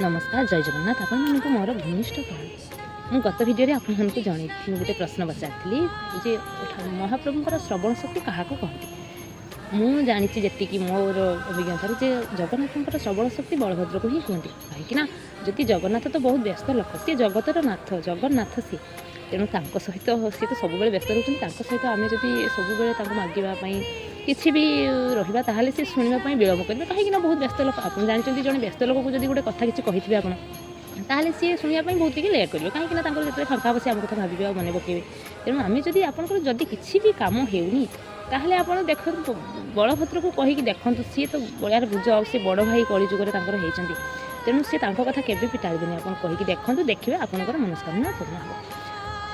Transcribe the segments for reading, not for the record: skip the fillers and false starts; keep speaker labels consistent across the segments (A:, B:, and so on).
A: नमस्कार जय जगन्नाथ आपण मानक मोर घनिष्ठ कहानी गत भिडियो आपको जन गोटे प्रश्न पचारि जे महाप्रभुंर श्रवण शक्ति क्या कहती मुझे जानी जी मोर अभिज्ञता जे जगन्नाथ श्रवण शक्ति बलभद्र को ही कहते कहीं जदि जगन्नाथ तो बहुत व्यस्त लोक सी जगतर नाथ जगन्नाथ सी तेणु सहित सी तो सब व्यस्त रोच सहित आम जब सब मागवाई किसी भी रहा ताहले सी शुणापी विलम्ब करेंगे कहीं बहुत व्यस्त लोक आप जानते जन व्यस्त लोक को जब गोटे कथा किसी कही आप ताहले सी शुणापी बहुत टी लेट करेंगे कहीं जो फाँका बस आम कथा भावे और मन पकेबे तेणु आम जब आपंकर जदि किसी भी कम होनी ताहले आप देख बलभद्र को कहीकि देखु सी तो बड़ियार भुज सी बड़ भाई कलिजुगर होती तेणु सी कथा केवे भी टाड़बे आप कहीकि देखूँ देखिए आपंकर मनस्कामना पूर्ण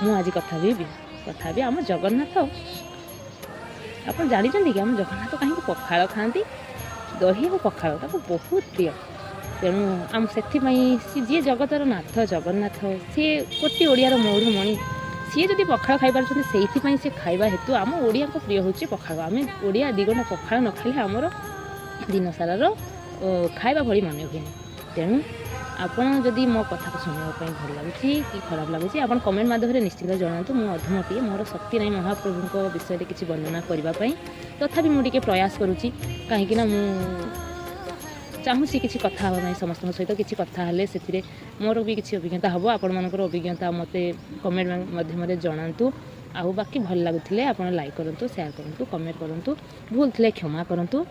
A: हम मुझे कथा भी आम जगन्नाथ आप जानते कि आम जगन्नाथ कहीं पखाड़ खाती दही और पखाड़ बहुत प्रिय तेणु आम से जी जगतर नाथ जगन्नाथ सी कोटी ओडियार मौढ़मणि सी जब पखाड़ खाई पार्टी से खाଇବା हेतु आम ओडिया को प्रिय हूँ पखाड़ आम ओडिया दिगना पखाड़ न खाले आमर दिन सारार खाଇବା भली मन हुए तेणु आपन जदि मो कथा को शुणापी भल लगुच कि खराब लगुच आप कमेंट माध्यम निश्चित जनातु मु अधमटी मोर शक्ति नहीं महाप्रभु विषय में किसी वर्णना करने तथापि मुझे प्रयास करुँची कहीं चाहूँगी किसी कथा हाँ समस्त सहित किसी कथा हेल्ले से मोर भी किसी अभिज्ञता हम आपण मानकर अभिज्ञता मत कमेंट माध्यम जनातु आउ बाकी भल लगुले आप लाइक करूँ शेयर करूँ कमेंट करूँ भूल थे क्षमा करूँ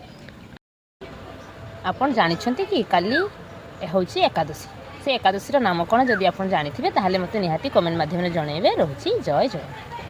A: आप जानते कि काली हूँ एकादशी से एकादशी नाम कौन जदि आप जानते हैं मत निहाती कमेंट माध्यम जनइबे रही जय जगन्नाथ।